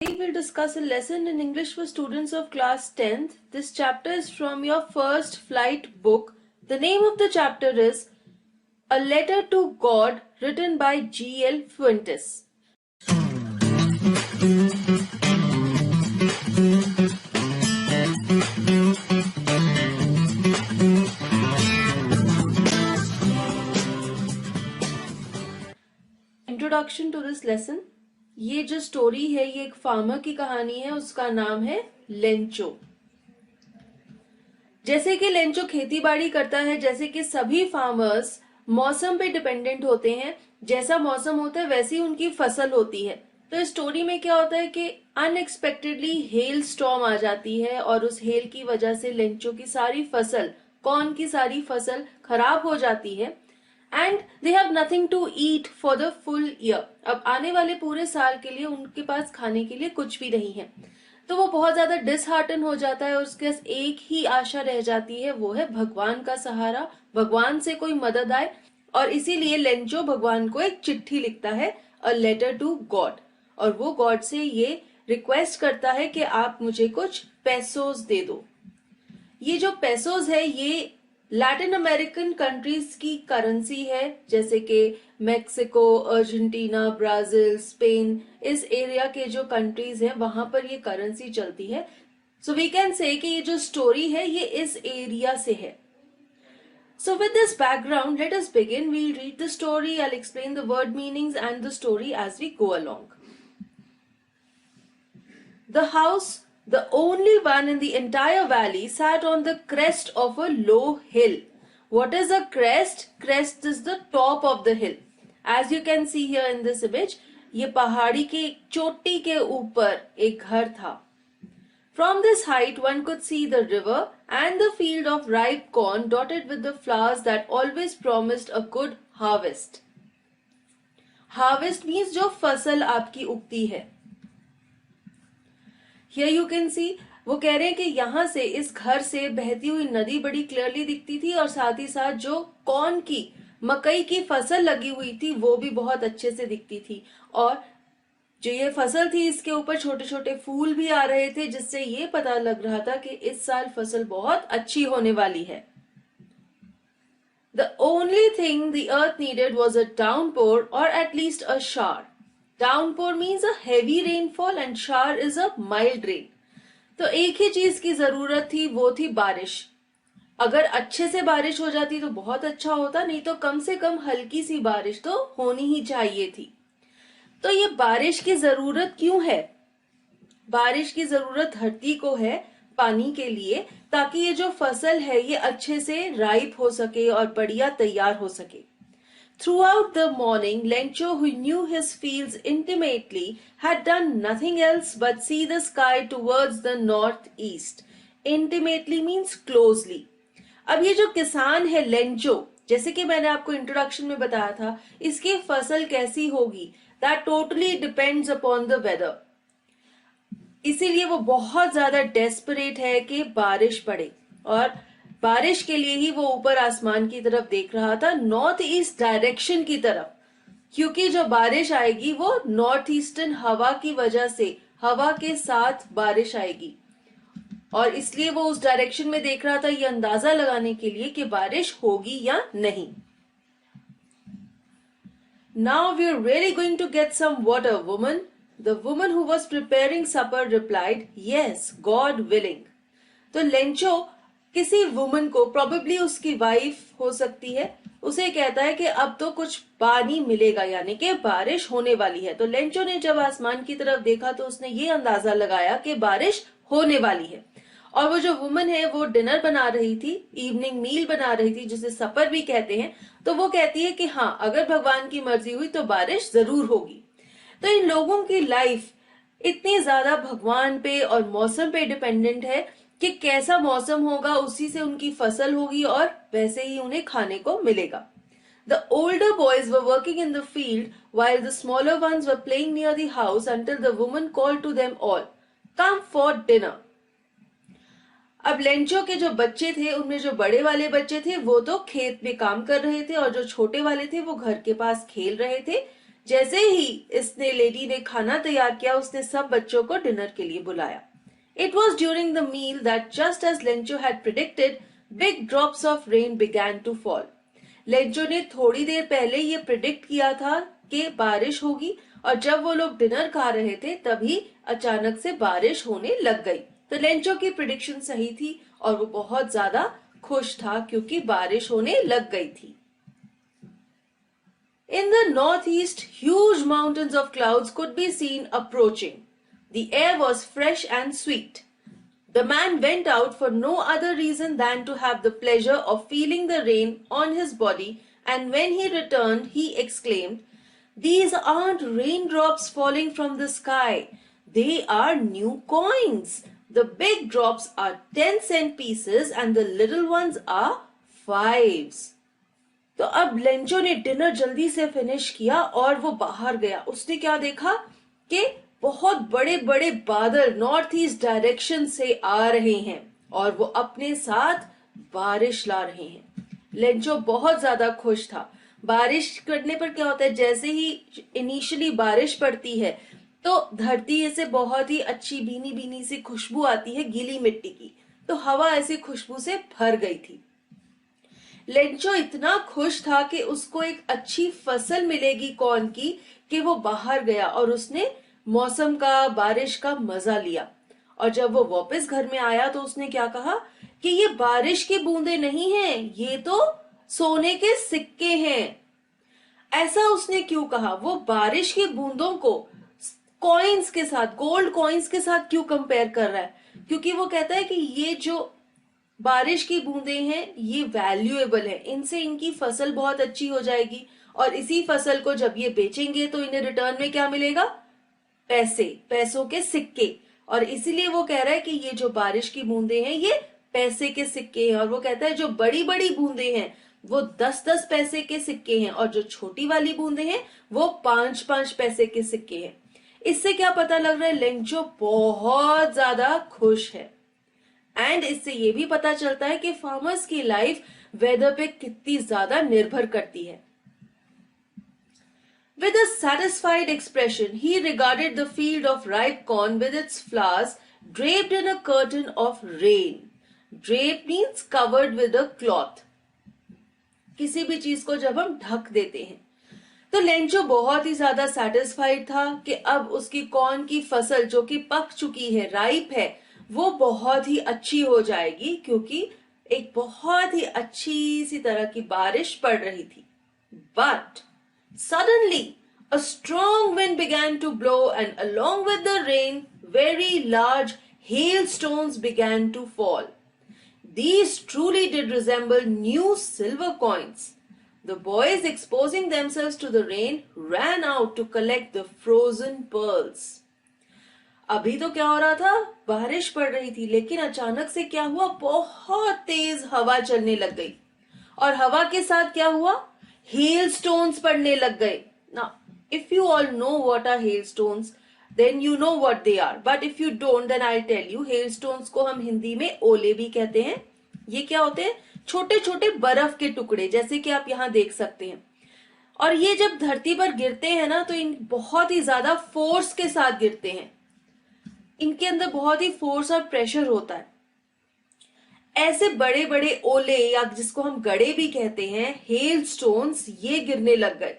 We will discuss a lesson in English for students of class 10th. This chapter is from your first flight book. The name of the chapter is A Letter to God, written by G.L. Fuentes. Introduction to this lesson. ये जो story है ये एक farmer की कहानी है, उसका नाम है लेंचो। जैसे कि लेंचो खेती बाड़ी करता है, जैसे कि सभी फार्मर्स मौसम पे डिपेंडेंट होते हैं, जैसा मौसम होता है वैसी उनकी फसल होती है। तो इस स्टोरी में क्या होता है कि अनएक्सपेक्टेडली हेल स्टॉर्म आ जाती है और उस हेल की वजह से लेंचो की सारी फसल, कॉर्न की सारी फसल खराब हो जाती है and they have nothing to eat for the full year. अब आने वाले पूरे साल के लिए उनके पास खाने के लिए कुछ भी नहीं है, तो वो बहुत ज्यादा डिसहार्टन हो जाता है और उसके पास एक ही आशा रह जाती है, वो है भगवान का सहारा, भगवान से कोई मदद आए। और इसीलिए लेंचो भगवान को एक चिट्ठी लिखता है, अ लेटर टू गॉड, और वो गॉड से ये रिक्वेस्ट करता है कि आप मुझे कुछ पैसोज दे दो। ये जो पैसोज है ये लैटिन अमेरिकन कंट्रीज की करेंसी है, जैसे कि मेक्सिको, अर्जेंटीना, ब्राजील, स्पेन, इस एरिया के जो कंट्रीज हैं वहां पर ये करेंसी चलती है। सो वी कैन से कि ये जो स्टोरी है ये इस एरिया से है। So with this background, let us begin. We'll read the story, I'll explain the word meanings and the story as we go along. The house, the only one in the entire valley, sat on the crest of a low hill. What is a crest? Crest is the top of the hill. As you can see here in this image, ये पहाड़ी की चोटी के ऊपर एक घर था. From this height, one could see the river and the field of ripe corn dotted with the flowers that always promised a good harvest. Harvest means जो फसल आपकी उगती है. Here you can see, वो कह रहे हैं कि यहाँ से, इस घर से बहती हुई नदी बड़ी क्लियरली दिखती थी और साथ ही साथ जो कॉर्न की, मकई की फसल लगी हुई थी वो भी बहुत अच्छे से दिखती थी, और जो ये फसल थी इसके ऊपर छोटे छोटे फूल भी आ रहे थे, जिससे ये पता लग रहा था कि इस साल फसल बहुत अच्छी होने वाली है. The only thing the earth needed was a downpour or at least a shower. Downpour means a heavy rainfall and shower is a mild rain. तो एक ही चीज की जरूरत थी, वो थी बारिश. अगर अच्छे से बारिश हो जाती तो बहुत अच्छा होता, नहीं तो कम से कम हल्की सी बारिश तो होनी ही चाहिए थी. तो ये बारिश की जरूरत क्यों है? बारिश की जरूरत धरती को है पानी के लिए, ताकि ये जो फसल है ये अच्छे से राइप हो सके और बढ़िया तैयार हो सके. Throughout the morning, Lencho, who knew his fields intimately, had done nothing else but see the sky towards the northeast. Intimately means closely. अब ये जो किसान है लेंचो, जैसे कि मैंने आपको इंट्रोडक्शन में बताया था, इसकी फसल कैसी होगी, that totally depends upon the weather. इसीलिए वो बहुत ज्यादा डेस्परेट है कि बारिश पड़े, और बारिश के लिए ही वो ऊपर आसमान की तरफ देख रहा था, नॉर्थ ईस्ट डायरेक्शन की तरफ, क्योंकि जो बारिश आएगी वो नॉर्थ ईस्टर्न हवा की वजह से, हवा के साथ बारिश आएगी, और इसलिए वो उस डायरेक्शन में देख रहा था ये अंदाजा लगाने के लिए कि बारिश होगी या नहीं. Now we're really going to get some water, woman. The woman who was preparing supper replied, Yes, God willing. तो लेंचो किसी वुमन को, प्रोबेबली उसकी वाइफ हो सकती है, उसे कहता है कि अब तो कुछ पानी मिलेगा, यानी कि बारिश होने वाली है. तो लेंचो ने जब आसमान की तरफ देखा तो उसने ये अंदाजा लगाया कि बारिश होने वाली है. और वो जो वुमन है वो डिनर बना रही थी, इवनिंग मील बना रही थी, जिसे सपर भी कहते हैं. तो वो कहती है कि हाँ, अगर भगवान की मर्जी हुई तो बारिश जरूर होगी. तो इन लोगों की लाइफ इतनी ज्यादा भगवान पे और मौसम पे डिपेंडेंट है कि कैसा मौसम होगा उसी से उनकी फसल होगी और वैसे ही उन्हें खाने को मिलेगा. The older boys were working in the field while the smaller ones were playing near the house until the woman called to them all, Come for dinner. अब लेंचो के जो बच्चे थे उनमें जो बड़े वाले बच्चे थे वो तो खेत में काम कर रहे थे और जो छोटे वाले थे वो घर के पास खेल रहे थे, जैसे ही इसने लेडी ने खाना तैयार किया, उसने सब बच्चों को डिनर के लिए बुलाया. It was during the meal that, just as Lencho had predicted, big drops of rain began to fall. Lencho ने थोड़ी देर पहले ये प्रिडिक्ट किया था कि बारिश होगी, और जब वो लोग डिनर खा रहे थे तभी अचानक से बारिश होने लग गई. तो लेंचो की प्रिडिक्शन सही थी और वो बहुत ज्यादा खुश था क्योंकि बारिश होने लग गई थी. In the northeast, huge mountains of clouds could be seen approaching. The air was fresh and sweet. The man went out for no other reason than to have the pleasure of feeling the rain on his body, and when he returned, he exclaimed, "These aren't raindrops falling from the sky. They are new coins. The big drops are 10-cent pieces and the little ones are 5s." तो अब Lencho ने dinner जल्दी से finish किया और वो बाहर गया. उसने क्या देखा कि बहुत बड़े बड़े बादल नॉर्थ ईस्ट डायरेक्शन से आ रहे हैं और वो अपने साथ बारिश ला रहे हैं. लेंचो बहुत ज्यादा खुश था. बारिश करने पर क्या होता है, जैसे ही इनिशियली बारिश पड़ती है तो धरती से बहुत ही अच्छी भीनी भीनी सी खुशबू आती है गीली मिट्टी की. तो हवा ऐसी खुशबू से भर गई थी. लेंचो इतना खुश था कि उसको एक अच्छी फसल मिलेगी कॉर्न की कि वो बाहर गया और उसने मौसम का, बारिश का मजा लिया. और जब वो वापस घर में आया तो उसने क्या कहा कि ये बारिश की बूंदे नहीं हैं, ये तो सोने के सिक्के हैं. ऐसा उसने क्यों कहा? वो बारिश की बूंदों को कॉइन्स के साथ, गोल्ड कॉइन्स के साथ क्यों कंपेयर कर रहा है? क्योंकि वो कहता है कि ये जो बारिश की बूंदें हैं ये वैल्यूएबल है, इनसे इनकी फसल बहुत अच्छी हो जाएगी और इसी फसल को जब ये बेचेंगे तो इन्हें रिटर्न में क्या मिलेगा? पैसे, पैसों के सिक्के. और इसीलिए वो कह रहा है कि ये जो बारिश की बूंदें हैं ये पैसे के सिक्के हैं. और वो कहता है जो बड़ी बड़ी बूंदें हैं वो 10-10 पैसे के सिक्के हैं और जो छोटी वाली बूंदें हैं वो 5-5 पैसे के सिक्के हैं. इससे क्या पता लग रहा है? लेंचो बहुत ज्यादा खुश है. एंड इससे ये भी पता चलता है कि फार्मर्स की लाइफ वेदर पे कितनी ज्यादा निर्भर करती है. With a satisfied expression, he regarded the field of ripe corn with its flowers draped in a curtain of rain. Drape means covered with a cloth. किसी भी चीज को जब हम ढक देते हैं. तो लेंचो बहुत ही ज्यादा सेटिस्फाइड था कि अब उसकी कॉर्न की फसल जो कि पक चुकी है, राइप है, वो बहुत ही अच्छी हो जाएगी क्योंकि एक बहुत ही अच्छी सी तरह की बारिश पड़ रही थी. But suddenly a strong wind began to blow, and along with the rain, very large hailstones began to fall. These truly did resemble new silver coins. The boys, exposing themselves to the rain, ran out to collect the frozen pearls. अभी तो क्या हो रहा था? बारिश पड़ रही थी, लेकिन अचानक से क्या हुआ? बहुत तेज हवा चलने लग गई और हवा के साथ क्या हुआ? हेलस्टोन्स पड़ने लग गए. Now, if you all know what are hailstones, then you know what they are. But if you don't, then I'll tell you. hailstones को हम हिंदी में ओले भी कहते हैं. ये क्या होते हैं? छोटे छोटे बर्फ के टुकड़े, जैसे कि आप यहाँ देख सकते हैं. और ये जब धरती पर गिरते हैं ना तो इन बहुत ही ज्यादा फोर्स के साथ गिरते हैं. इनके अंदर बहुत ही फोर्स और प्रेशर होता है. ऐसे बड़े बड़े ओले या जिसको हम गड़े भी कहते हैं, हेल स्टोन्स, ये गिरने लग गए.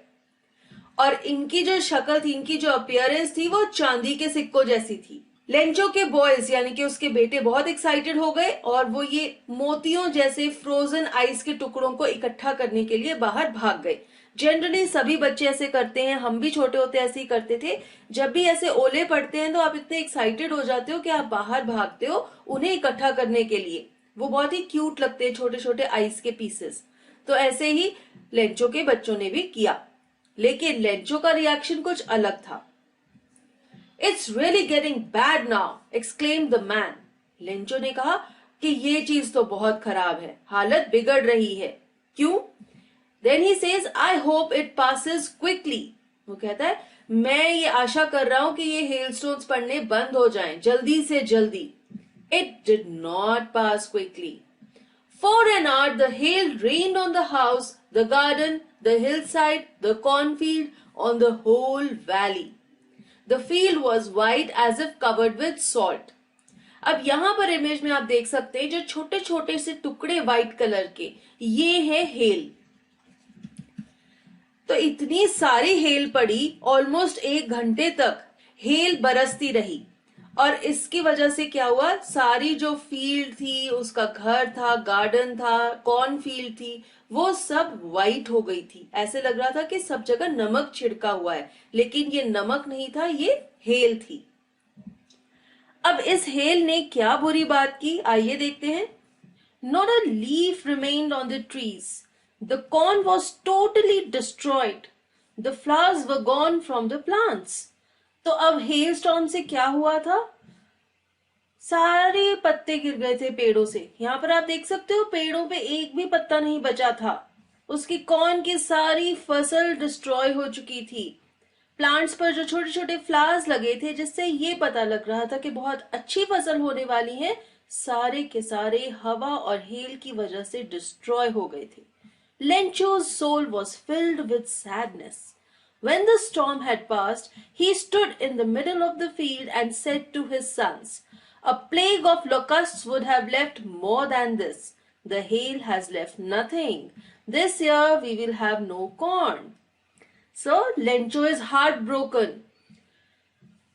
और इनकी जो शक्ल थी, इनकी जो अपीयरेंस थी, वो चांदी के सिक्कों जैसी थी. लेंचो के बॉयज यानी कि उसके बेटे बहुत एक्साइटेड हो गए और वो ये मोतियों जैसे फ्रोजन आइस के टुकड़ों को इकट्ठा करने के लिए बाहर भाग गए. जनरली सभी बच्चे ऐसे करते हैं, हम भी छोटे होते ऐसे ही करते थे. जब भी ऐसे ओले पड़ते हैं तो आप इतने एक्साइटेड हो जाते हो कि आप बाहर भागते हो उन्हें इकट्ठा करने के लिए. वो बहुत ही क्यूट लगते हैं, छोटे छोटे आइस के पीसेस. तो ऐसे ही लेंचो के बच्चों ने भी किया, लेकिन लेंचो का रिएक्शन कुछ अलग था. "It's really getting bad now," exclaimed the man. Lencho ने कहा कि ये चीज तो बहुत खराब है, हालत बिगड़ रही है. क्यों? Then he says, "I hope it passes quickly." वो कहता है मैं ये आशा कर रहा हूं कि ये हेलस्टोन्स पड़ने बंद हो जाएं, जल्दी से जल्दी. It did not pass quickly. For an hour the hail rained on the house, the garden, the hillside, the cornfield, on the whole valley. The field was white as if covered with salt. अब यहाँ पर image में आप देख सकते हैं जो छोटे छोटे से टुकड़े व्हाइट कलर के, ये है हेल। तो इतनी सारी हेल पड़ी, ऑलमोस्ट 1 घंटे तक हेल बरसती रही। और इसकी वजह से क्या हुआ, सारी जो फील्ड थी, उसका घर था, गार्डन था, कॉर्न फील्ड थी, वो सब वाइट हो गई थी। ऐसे लग रहा था कि सब जगह नमक छिड़का हुआ है, लेकिन ये नमक नहीं था, ये हेल थी। अब इस हेल ने क्या बुरी बात की, आइए देखते हैं। Not a leaf remained on the trees. The corn was totally destroyed. The flowers were gone from the plants. तो अब हेल स्टॉर्म से क्या हुआ था, सारे पत्ते गिर गए थे पेड़ों से। यहाँ पर आप देख सकते हो पेड़ों पे एक भी पत्ता नहीं बचा था। उसकी कॉर्न की सारी फसल डिस्ट्रॉय हो चुकी थी। प्लांट्स पर जो छोटे छोटे फ्लावर्स लगे थे, जिससे ये पता लग रहा था कि बहुत अच्छी फसल होने वाली है, सारे के सारे हवा और हेल की वजह से डिस्ट्रॉय हो गए थे। Lencho's soul was filled with sadness. When the storm had passed, he stood in the middle of the field and said to his sons, "A plague of locusts would have left more than this. The hail has left nothing. This year we will have no corn." So Lencho is heartbroken.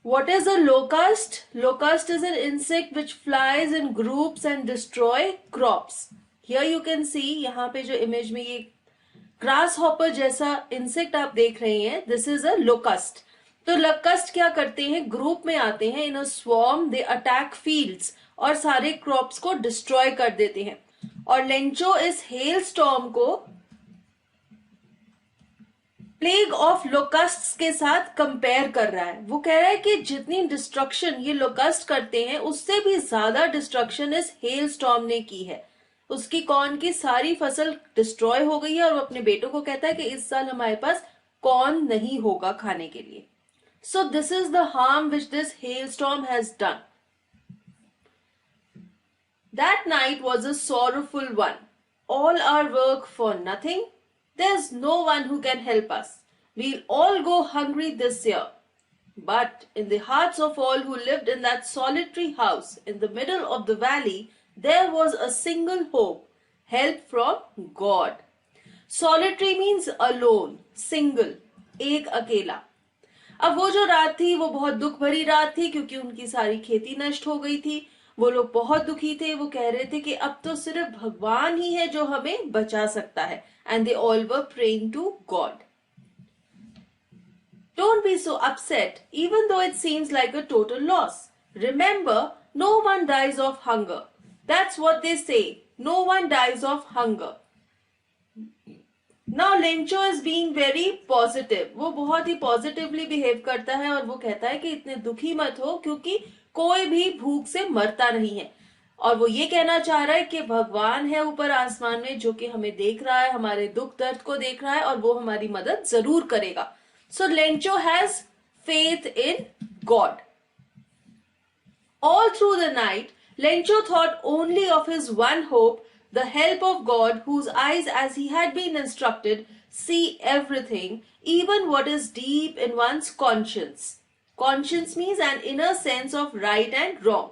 What is a locust? Locust is an insect which flies in groups and destroy crops. Here you can see, यहाँ पे जो image में ये grass hopper जैसा insect आप देख रहे हैं, दिस इज अ लोकस्ट। तो लोकस्ट क्या करते हैं, ग्रुप में आते हैं, इन अ स्वॉर्म दे अटैक फील्ड्स और सारे क्रॉप्स को डिस्ट्रॉय कर देते हैं। और लेंचो इस हेल स्टॉर्म को प्लेग ऑफ लोकस्ट्स के साथ कंपेयर कर रहा है। वो कह रहा है कि जितनी डिस्ट्रक्शन ये लोकस्ट करते हैं, उससे भी ज्यादा डिस्ट्रक्शन इस हेल स्टॉर्म ने की है। उसकी कॉर्न की सारी फसल डिस्ट्रॉय हो गई है और वो अपने बेटों को कहता है कि इस साल हमारे पास कॉर्न नहीं होगा खाने के लिए। So this is the harm which this hello storm has done. That night was a sorrowful one. All our work for nothing. There's no one who can help us. We'll all go hungry this year. But in the hearts of all who lived in that solitary house in the middle of the valley, there was a single hope, help from God. Solitary means alone, single, एक अकेला। अब वो जो रात थी वो बहुत दुख भरी रात थी, क्योंकि उनकी सारी खेती नष्ट हो गई थी। वो लोग बहुत दुखी थे। वो कह रहे थे कि अब तो सिर्फ भगवान ही है जो हमें बचा सकता है। And they all were praying to God. Don't be so upset, even though it seems like a total loss. Remember, no one dies of hunger. That's what they say. No one dies of hunger. Now Lencho is being very positive. वो बहुत ही positively behave करता है और वो कहता है कि इतने दुखी मत हो, क्योंकि कोई भी भूख से मरता नहीं है। और वो ये कहना चाह रहा है कि भगवान है ऊपर आसमान में जो कि हमें देख रहा है, हमारे दुख दर्द को देख रहा है और वो हमारी मदद जरूर करेगा। So Lencho has faith in God. All through the night, Lencho thought only of his one hope, the help of God, whose eyes, as he had been instructed, see everything, even what is deep in one's conscience. Conscience means an inner sense of right and wrong.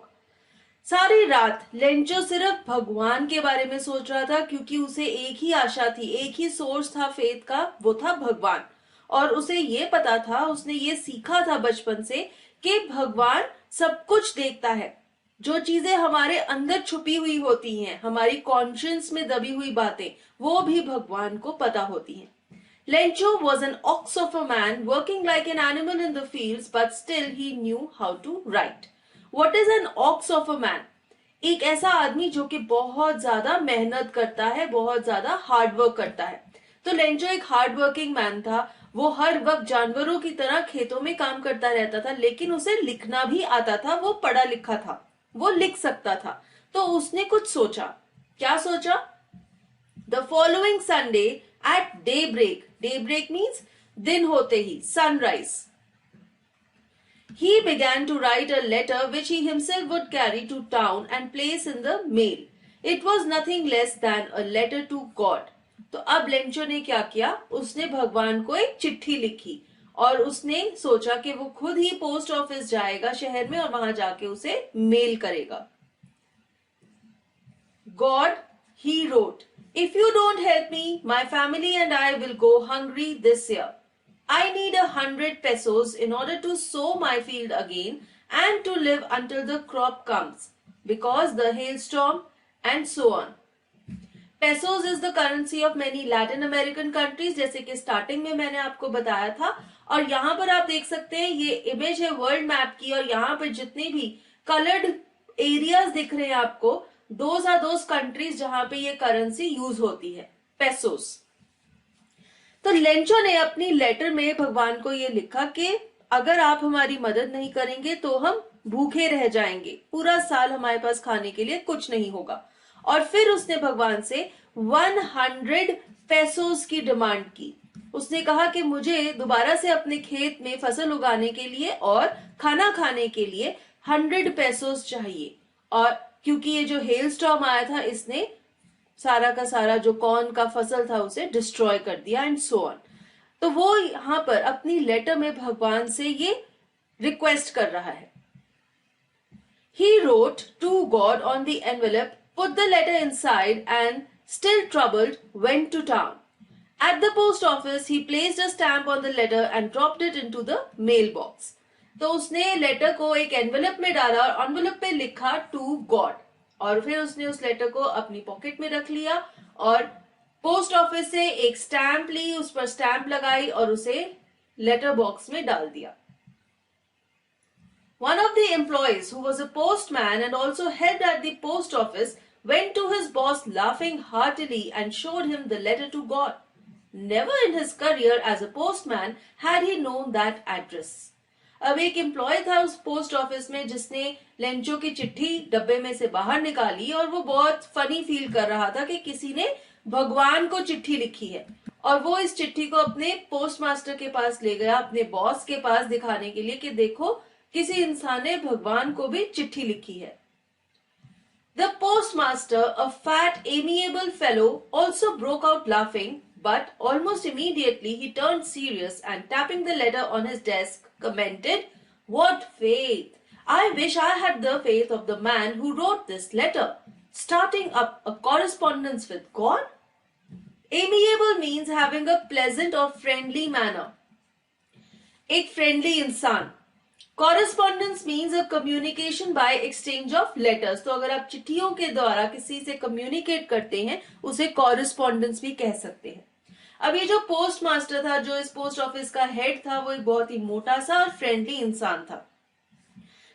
सारी रात Lencho सिर्फ भगवान के बारे में सोच रहा था, क्योंकि उसे एक ही आशा थी, एक ही सोर्स था फेथ का, वो था भगवान। और उसे ये पता था, उसने ये सीखा था बचपन से कि भगवान सब कुछ देखता है। जो चीजें हमारे अंदर छुपी हुई होती हैं, हमारी कॉन्शियंस में दबी हुई बातें, वो भी भगवान को पता होती हैं। Lencho was an ox of a man working like an animal in the fields, but still he knew how to write. What is an ox of a man? एक ऐसा आदमी जो कि बहुत ज्यादा मेहनत करता है, बहुत ज्यादा हार्ड वर्क करता है। तो लेंचो एक हार्ड वर्किंग मैन था। वो हर वक्त जानवरों की तरह खेतों में काम करता रहता था, लेकिन उसे लिखना भी आता था। वो पढ़ा लिखा था, वो लिख सकता था। तो उसने कुछ सोचा। क्या सोचा? The following Sunday at daybreak, daybreak means दिन होते ही, sunrise, he began to write a letter which he himself would carry to town and place in the mail. It was nothing less than a letter to God. तो अब Lencho ने क्या किया? उसने भगवान को एक चिट्ठी लिखी और उसने सोचा कि वो खुद ही पोस्ट ऑफिस जाएगा शहर में और वहां जाके उसे मेल करेगा। God, he wrote, if you don't help me, my family and I will go hungry this year. I need 100 pesos in order to sow my field again and to live until the crop comes, because the hailstorm and so on. Pesos is the currency of many Latin American countries, जैसे कि starting में मैंने आपको बताया था। और यहाँ पर आप देख सकते हैं ये इमेज है वर्ल्ड मैप की, और यहाँ पर जितने भी कलर्ड एरियाज दिख रहे हैं आपको, दोज आर दोज कंट्रीज जहां पे ये करेंसी यूज होती है, पेसोस। तो लेंचो ने अपनी लेटर में भगवान को ये लिखा कि अगर आप हमारी मदद नहीं करेंगे तो हम भूखे रह जाएंगे, पूरा साल हमारे पास खाने के लिए कुछ नहीं होगा। और फिर उसने भगवान से 100 पेसोस की डिमांड की। उसने कहा कि मुझे दोबारा से अपने खेत में फसल उगाने के लिए और खाना खाने के लिए 100 पेसोस चाहिए। और क्योंकि ये जो हेल स्टॉर्म आया था इसने सारा का सारा जो कॉर्न का फसल था उसे डिस्ट्रॉय कर दिया एंड सो ऑन। तो वो यहां पर अपनी लेटर में भगवान से ये रिक्वेस्ट कर रहा है। He wrote to God on the envelope, put the letter inside, and still troubled, went to town. At the post office, he placed a stamp on the letter and dropped it into the mailbox. तो उसने letter को एक envelope में डाला और envelope पे लिखा to God, और फिर उसने उस लेटर को अपनी पॉकेट में रख लिया और पोस्ट ऑफिस से एक स्टैंप ली, उस पर स्टैंप लगाई और उसे लेटर बॉक्स में डाल दिया। One of the employees, who was a postman and also helped at the post office, went to his boss laughing heartily and showed him the letter to God. Never in his career as a postman had he known that address. अब एक employ था उस post office में जिसने Lencho की चिट्ठी डब्बे में से बाहर निकाली, और वो बहुत फनी फील कर रहा था कि किसी ने भगवान को चिट्ठी लिखी है। और वो इस चिट्ठी को अपने पोस्ट मास्टर के पास ले गया, अपने बॉस के पास दिखाने के लिए कि देखो किसी इंसान ने भगवान को भी चिट्ठी लिखी है। The postmaster, a fat, amiable fellow, also broke out laughing, but almost immediately he turned serious and tapping the letter on his desk, commented, "What faith! I wish I had the faith of the man who wrote this letter, starting up a correspondence with God." Amiable means having a pleasant or friendly manner. एक friendly इंसान। Correspondence means a communication by exchange of letters. तो अगर आप चिट्ठियों के द्वारा किसी से communicate करते हैं उसे कॉरेस्पॉन्डेंस भी कह सकते हैं। अब ये जो पोस्ट मास्टर था, जो इस पोस्ट ऑफिस का हेड था, वो एक बहुत ही मोटा सा और फ्रेंडली इंसान था।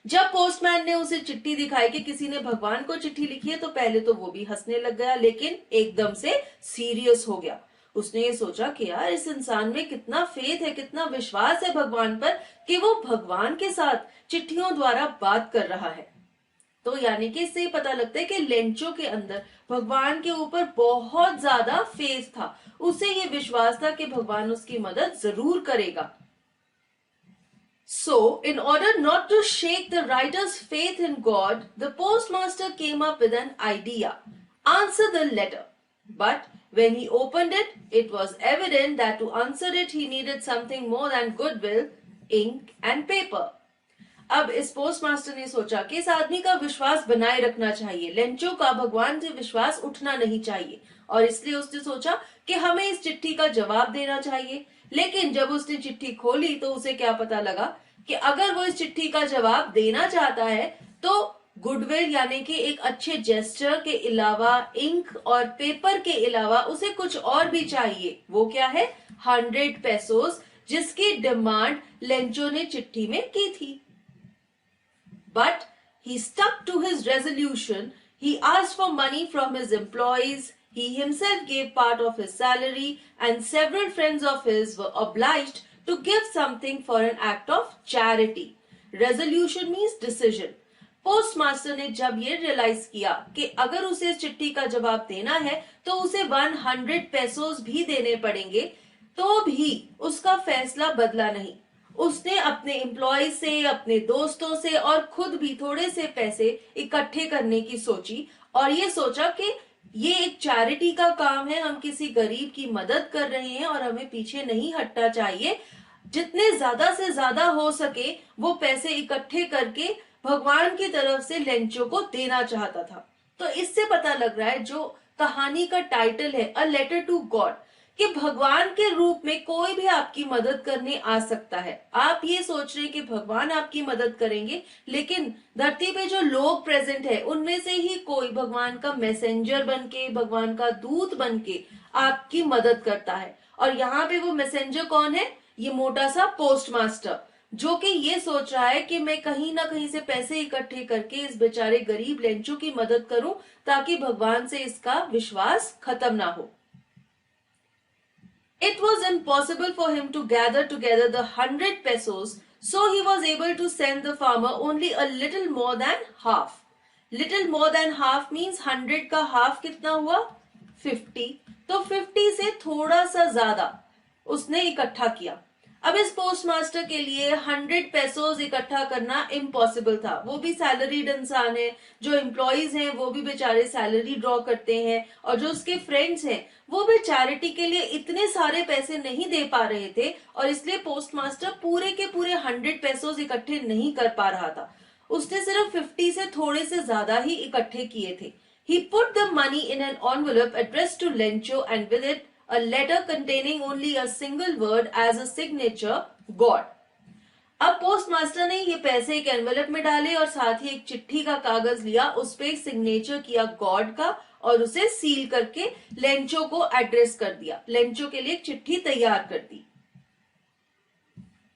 जब पोस्टमैन ने उसे चिट्ठी दिखाई कि किसी ने भगवान को चिट्ठी लिखी है, तो पहले तो वो भी हंसने लग गया, लेकिन एकदम से सीरियस हो गया। उसने ये सोचा कि यार इस इंसान में कितना फेथ है, कितना विश्वास है भगवान पर कि वो भगवान के साथ चिट्ठियों द्वारा बात कर रहा है। तो यानी कि इससे पता लगता है कि लेंचो के अंदर भगवान के ऊपर बहुत ज्यादा फेथ था। उसे ये विश्वास था कि भगवान उसकी मदद जरूर करेगा। So, in order not to shake the writer's faith in God, the postmaster came up with an idea. Answer the letter. But when he opened it, it was evident that to answer it he needed something more than goodwill, ink and paper. अब इस post master ने सोचा कि इस आदमी का विश्वास बनाए रखना चाहिए, लेंचो का भगवान से विश्वास उठना नहीं चाहिए, और इसलिए उसने सोचा कि हमें इस चिट्ठी का जवाब देना चाहिए। लेकिन जब उसने चिट्ठी खोली तो उसे क्या पता लगा कि अगर वो इस चिट्ठी का जवाब देना चाहता है तो गुडविल यानी कि एक अच्छे जेस्चर के अलावा, इंक और पेपर के अलावा उसे कुछ और भी चाहिए। वो क्या है? 100 पेसोस, जिसकी डिमांड लेंचो ने चिट्ठी में की थी। But he stuck to his resolution. He asked for money from his employees. He himself gave part of his salary, and several friends of his were obliged to give something for an act of charity. Resolution means decision. Post master ने जब ये realise किया कि अगर उसे इस चिट्ठी का जवाब देना है तो उसे 100 पेसोस भी देने पड़ेंगे, तो भी उसका फैसला बदला नहीं। उसने अपने एम्प्लॉय से, अपने दोस्तों से और खुद भी थोड़े से पैसे इकट्ठे करने की सोची, और ये सोचा कि ये एक चैरिटी का काम है, हम किसी गरीब की मदद कर रहे हैं और हमें पीछे नहीं हटना चाहिए। जितने ज्यादा से ज्यादा हो सके वो पैसे इकट्ठे करके भगवान की तरफ से लेंचो को देना चाहता था। तो इससे पता लग रहा है जो कहानी का टाइटल है अ लेटर टू गॉड, कि भगवान के रूप में कोई भी आपकी मदद करने आ सकता है। आप ये सोच रहे हैं कि भगवान आपकी मदद करेंगे, लेकिन धरती पे जो लोग प्रेजेंट है उनमें से ही कोई भगवान का मैसेंजर बनके, भगवान का दूत बनके आपकी मदद करता है। और यहाँ पे वो मैसेंजर कौन है? ये मोटा सा पोस्ट मास्टर, जो कि ये सोच रहा है कि मैं कहीं ना कहीं से पैसे इकट्ठे करके इस बेचारे गरीब लेंचो की मदद करूं ताकि भगवान से इसका विश्वास खत्म ना हो। It was impossible for him to gather together the 100 pesos, so he was able to send the farmer only a little more than half. Little more than half means 100 का half कितना हुआ? 50। तो 50 से थोड़ा सा ज्यादा उसने इकट्ठा किया। अब इस पोस्ट मास्टर के लिए 100 पेसोज इकट्ठा करना इम्पॉसिबल था। वो भी सैलरीड इंसान है, जो एम्प्लॉइज हैं वो भी बेचारे सैलरी ड्रॉ करते हैं, और जो उसके फ्रेंड्स हैं वो भी चैरिटी के लिए इतने सारे पैसे नहीं दे पा रहे थे, और इसलिए पोस्ट मास्टर पूरे के पूरे 100 पेसोज इकट्ठे नहीं कर पा रहा था। उसने सिर्फ 50 से थोड़े से ज्यादा ही इकट्ठे किए थे। He put the money in an envelope addressed to Lencho and with it a letter containing only a single word as a signature, God. अब पोस्ट मास्टर ने ये पैसे एक एनवेलप में डाले और साथ ही एक चिट्ठी का कागज लिया, उस पे सिग्नेचर किया गॉड का और उसे सील करके लेंचो को एड्रेस कर दिया। लेंचो के लिए एक चिट्ठी तैयार कर दी।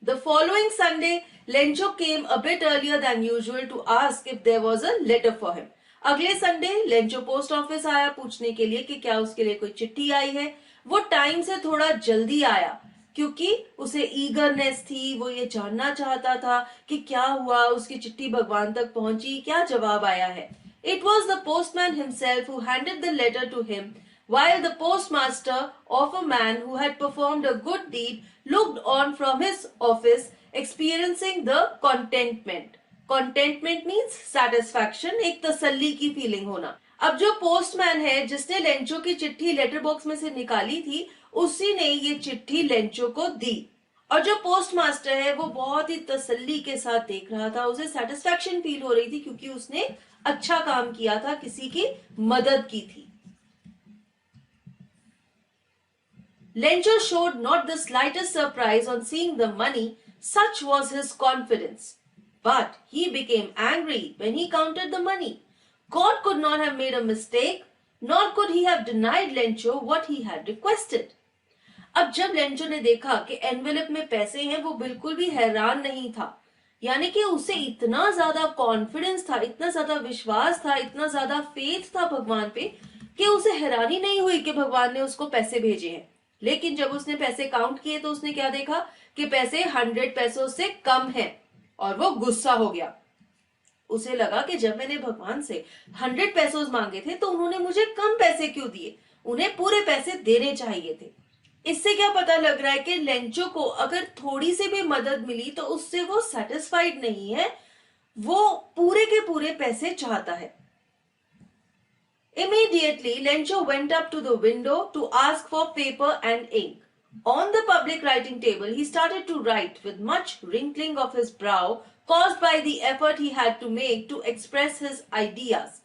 The following Sunday, Lencho came a bit earlier than usual to ask if there was a letter for him. अगले संडे लेंचो पोस्ट ऑफिस आया पूछने के लिए कि क्या उसके लिए कोई चिट्ठी आई है। वो टाइम से थोड़ा जल्दी आया क्योंकि उसे ईगरनेस थी, वो ये जानना चाहता था कि क्या हुआ, उसकी चिट्ठी भगवान तक पहुंची, क्या जवाब आया है। It was the postman himself who handed the letter to him, while the postmaster of a man who had performed a good deed looked on from his office, experiencing the contentment. Contentment means satisfaction, एक तसल्ली की feeling होना। अब जो postman है जिसने Lencho की चिट्ठी लेटर बॉक्स में से निकाली थी, उसी ने ये चिट्ठी लेंचो को दी, और जो पोस्ट मास्टर है वो बहुत ही तसल्ली के साथ देख रहा था। उसे सेटिस्फेक्शन फील हो रही थी क्योंकि उसने अच्छा काम किया था, किसी की मदद की थी। Lencho showed not the slightest surprise on seeing the money, such was his confidence. But he became angry when he counted the money. God could not have made a mistake, nor could he have denied Lencho what he had requested. अब जब Lencho ने देखा कि envelope में पैसे हैं, वो बिल्कुल भी हैरान नहीं था। यानी कि उसे इतना ज्यादा कॉन्फिडेंस था, इतना ज्यादा विश्वास था, इतना ज्यादा फेथ था भगवान पे कि उसे हैरानी नहीं हुई कि भगवान ने उसको पैसे भेजे हैं। लेकिन जब उसने पैसे काउंट किए तो उसने क्या देखा कि पैसे 100 पैसों से कम हैं, और वो गुस्सा हो गया। उसे लगा कि जब मैंने भगवान से 100 पैसों मांगे थे तो उन्होंने मुझे कम पैसे क्यों दिए, उन्हें पूरे पैसे देने चाहिए थे। इससे क्या पता लग रहा है कि लेंचो को अगर थोड़ी सी भी मदद मिली तो उससे वो सेटिस्फाइड नहीं है, वो पूरे के पूरे पैसे चाहता है। Immediately, Lencho went up to the window to ask for paper and ink. On the public writing table, he started to write with much wrinkling of his brow caused by the effort he had to make to express his ideas.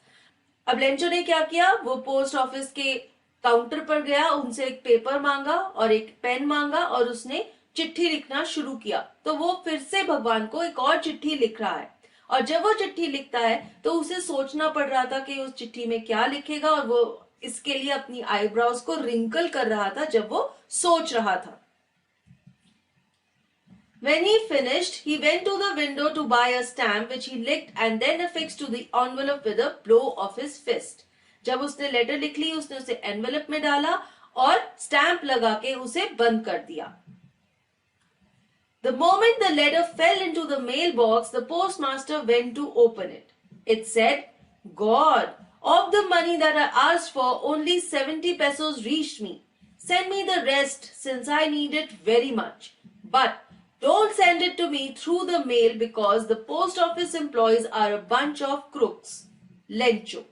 अब Lencho ने क्या किया, वो post office के counter पर गया, उनसे एक पेपर मांगा और एक पेन मांगा और उसने चिट्ठी लिखना शुरू किया। तो वो फिर से भगवान को एक और चिट्ठी लिख रहा है, और जब वो चिट्ठी लिखता है तो उसे सोचना पड़ रहा था कि उस चिट्ठी में क्या लिखेगा, और वो इसके लिए अपनी आईब्रोज को रिंकल कर रहा था जब वो सोच रहा था। When he finished, he went to the window to buy a stamp which he licked and then affixed to the envelope with a blow of his fist. जब उसने लेटर लिख ली, उसने उसे एनवेलप में डाला और स्टैंप लगा के उसे बंद कर दिया। The moment the letter fell into the mailbox, the postmaster went to open it. It said, God, of the money that I asked for, only 70 pesos reached me. Send me the rest since I need it very much. But don't send it to me through the mail because the post office employees are a bunch of crooks. Lencho.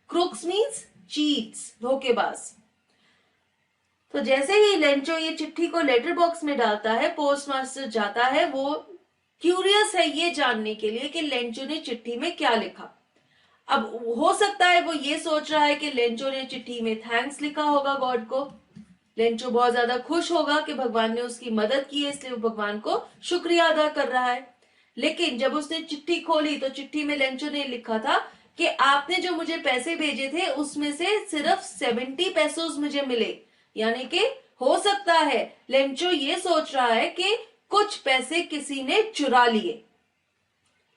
Crooks means cheats, धोखेबाज। तो जैसे ही Lencho ये चिट्ठी को letter box में डालता है, postmaster जाता है, वो क्यूरियस है ये जानने के लिए कि लेंचो ने चिट्ठी में क्या लिखा। अब हो सकता है वो ये सोच रहा है कि लेंचो ने चिट्ठी में थैंक्स लिखा होगा गॉड को। लेंचो बहुत ज्यादा खुश होगा कि भगवान ने उसकी मदद की है, इसलिए वो भगवान को शुक्रिया अदा कर रहा है। लेकिन जब उसने चिट्ठी खोली तो चिट्ठी में लेंचो ने लिखा था कि आपने जो मुझे पैसे भेजे थे उसमें से सिर्फ 70 पैसों मुझे मिले। यानी कि हो सकता है लेंचो ये सोच रहा है कि कुछ पैसे किसी ने चुरा लिए।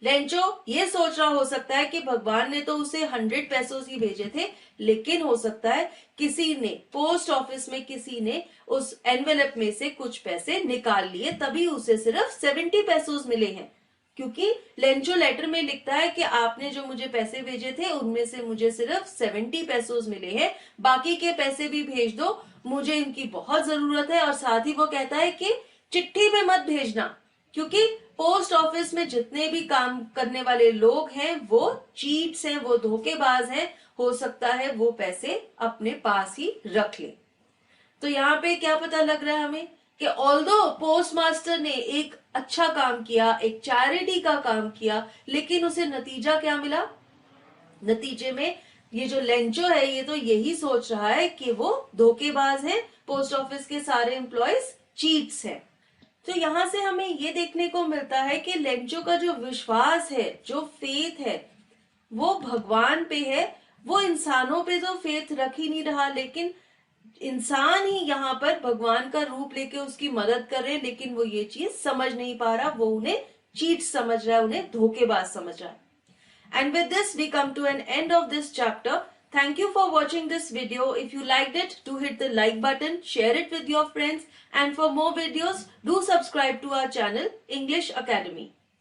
लेंचो ये सोच रहा हो सकता है कि भगवान ने तो उसे 100 पैसों ही भेजे थे, लेकिन हो सकता है किसी ने पोस्ट ऑफिस में किसी ने उस एनवेलप में से कुछ पैसे निकाल लिए, तभी उसे सिर्फ 70 पैसों मिले हैं। क्योंकि लेंचो लेटर में लिखता है कि आपने जो मुझे पैसे भेजे थे उनमें से मुझे सिर्फ 70 पैसों मिले हैं, बाकी के पैसे भी भेज दो, मुझे इनकी बहुत जरूरत है। और साथ ही वो कहता है कि चिट्ठी में मत भेजना, क्योंकि पोस्ट ऑफिस में जितने भी काम करने वाले लोग हैं वो चीट्स हैं, वो धोखेबाज हैं, हो सकता है वो पैसे अपने पास ही रख ले। तो यहाँ पे क्या पता लग रहा है हमें कि ऑल्दो पोस्टमास्टर ने एक अच्छा काम किया, एक चैरिटी का काम किया, लेकिन उसे नतीजा क्या मिला? नतीजे में ये जो लेंचो है ये तो यही सोच रहा है कि वो धोखेबाज है, पोस्ट ऑफिस के सारे एम्प्लॉयज चीट्स हैं। तो यहां से हमें ये देखने को मिलता है कि लेंचो का जो विश्वास है, जो फेथ है, वो भगवान पे है। वो इंसानों पे तो फेथ रख ही नहीं रहा, लेकिन इंसान ही यहाँ पर भगवान का रूप लेके उसकी मदद कर रहे हैं, लेकिन वो ये चीज समझ नहीं पा रहा, वो उन्हें चीट समझ रहा है, उन्हें धोखेबाज समझ रहा है। And with this, we come to an end of this chapter. Thank you for watching this video. If you liked it, do hit the like button, share it with your friends, and for more videos, do subscribe to our channel, English Academy.